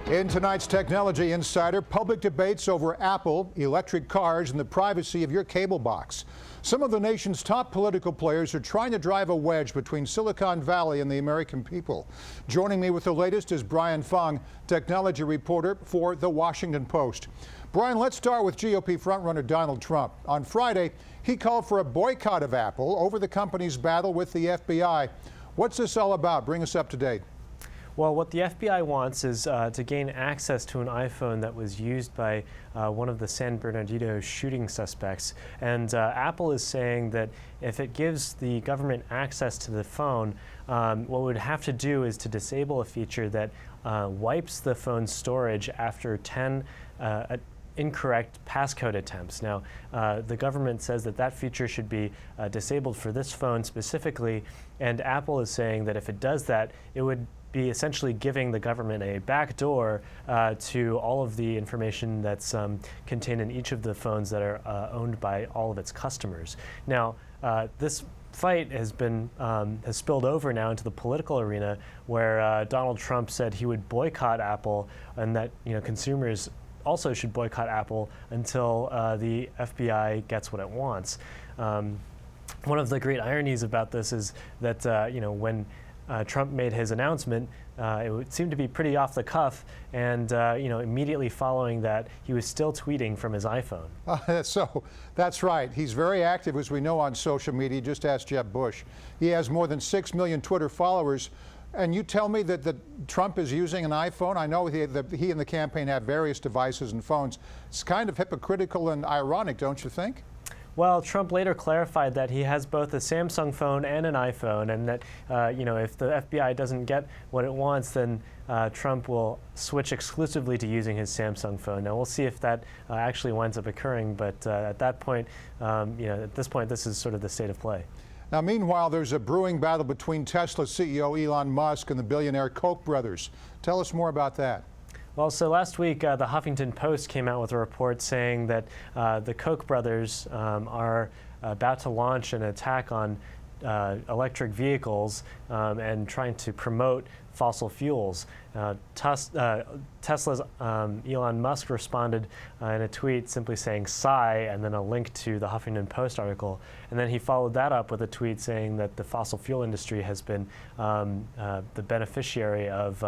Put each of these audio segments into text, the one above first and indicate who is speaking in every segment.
Speaker 1: In tonight's Technology Insider, public debates over Apple, electric cars, and the privacy of your cable box. Some of the nation's top political players are trying to drive a wedge between Silicon Valley and the American people. Joining me with the latest is Brian Fung, technology reporter for The Washington Post. Brian, let's start with GOP frontrunner Donald Trump. On Friday, he called for a boycott of Apple over the company's battle with the FBI. What's this all about? Bring us up to date.
Speaker 2: Well, what the FBI wants is to gain access to an iPhone that was used by one of the San Bernardino shooting suspects. And Apple is saying that if it gives the government access to the phone, what it would have to do is to disable a feature that wipes the phone's storage after 10 incorrect passcode attempts. Now, the government says that that feature should be disabled for this phone specifically, and Apple is saying that if it does that, it would be essentially giving the government a backdoor to all of the information that's contained in each of the phones that are owned by all of its customers. Now, this fight has spilled over now into the political arena, where Donald Trump said he would boycott Apple, and that consumers also should boycott Apple until the FBI gets what it wants. One of the great ironies about this is that when Trump made his announcement, it would seem to be pretty off the cuff, and immediately following that, he was still tweeting from his iPhone.
Speaker 1: So that's right. He's very active, as we know, on social media. Just ask Jeb Bush. He has more than 6 million Twitter followers. And you tell me that Trump is using an iPhone? I know he and the campaign have various devices and phones. It's kind of hypocritical and ironic, don't you think?
Speaker 2: Well, Trump later clarified that he has both a Samsung phone and an iPhone, and that if the FBI doesn't get what it wants, then Trump will switch exclusively to using his Samsung phone. Now, we'll see if that actually winds up occurring, but at that point, at this point, this is sort of the state of play.
Speaker 1: Now, meanwhile, there's a brewing battle between Tesla CEO Elon Musk and the billionaire Koch brothers. Tell us more about that.
Speaker 2: Well, so last week, the Huffington Post came out with a report saying that the Koch brothers are about to launch an attack on electric vehicles and trying to promote fossil fuels. Tesla's Elon Musk responded in a tweet simply saying sigh, and then a link to the Huffington Post article. And then he followed that up with a tweet saying that the fossil fuel industry has been the beneficiary of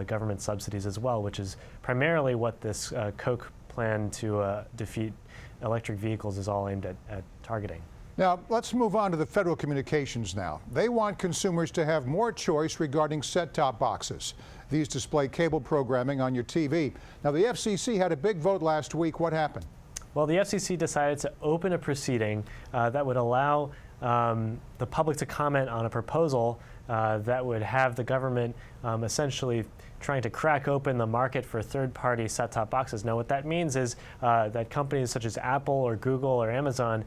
Speaker 2: government subsidies as well, which is primarily what this Koch plan to defeat electric vehicles is all aimed at targeting.
Speaker 1: Now, let's move on to the Federal Communications now. They want consumers to have more choice regarding set-top boxes. These display cable programming on your TV. Now, the FCC had a big vote last week. What happened?
Speaker 2: Well, the FCC decided to open a proceeding that would allow the public to comment on a proposal that would have the government essentially trying to crack open the market for third-party set-top boxes. Now, what that means is that companies such as Apple or Google or Amazon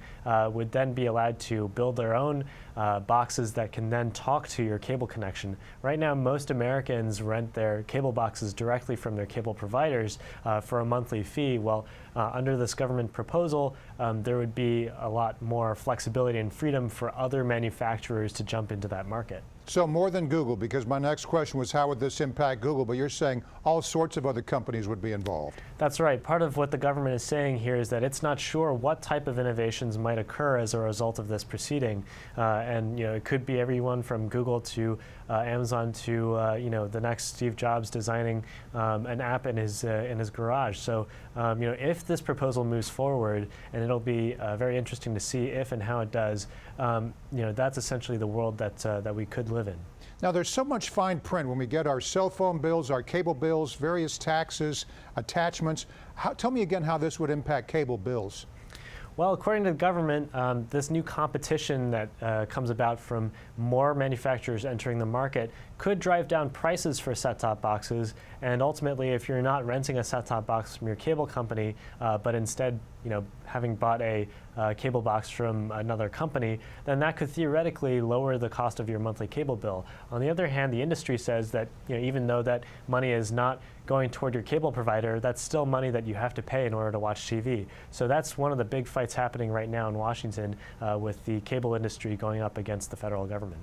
Speaker 2: would then be allowed to build their own boxes that can then talk to your cable connection. Right now, most Americans rent their cable boxes directly from their cable providers for a monthly fee. Well, under this government proposal, there would be a lot more flexibility and freedom for other manufacturers to jump into that market.
Speaker 1: So more than Google, because my next question was how would this impact Google, but you're saying all sorts of other companies would be involved.
Speaker 2: That's right. Part of what the government is saying here is that it's not sure what type of innovations might occur as a result of this proceeding. And it could be everyone from Google to Amazon to the next Steve Jobs designing an app in his garage. So if this proposal moves forward, and it'll be very interesting to see if and how it does, that's essentially the world that we could live in.
Speaker 1: Now, there's so much fine print when we get our cell phone bills, our cable bills, various taxes, attachments. Tell me again how this would impact cable bills.
Speaker 2: Well, according to the government, this new competition that comes about from more manufacturers entering the market could drive down prices for set-top boxes. And ultimately, if you're not renting a set-top box from your cable company, but instead, having bought a cable box from another company, then that could theoretically lower the cost of your monthly cable bill. On the other hand, the industry says that even though that money is not going toward your cable provider, that's still money that you have to pay in order to watch TV. So that's one of the big fights happening right now in Washington with the cable industry going up against the federal government.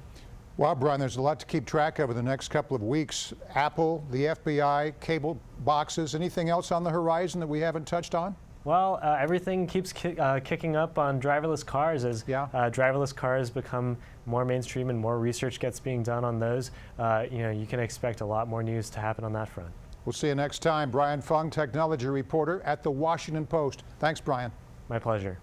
Speaker 1: Well, Brian, there's a lot to keep track of in the next couple of weeks. Apple, the FBI, cable boxes, anything else on the horizon that we haven't touched on?
Speaker 2: Well, everything keeps kicking up on driverless cars as driverless cars become more mainstream and more research gets being done on those. You can expect a lot more news to happen on that front.
Speaker 1: We'll see you next time. Brian Fung, technology reporter at The Washington Post. Thanks, Brian.
Speaker 2: My pleasure.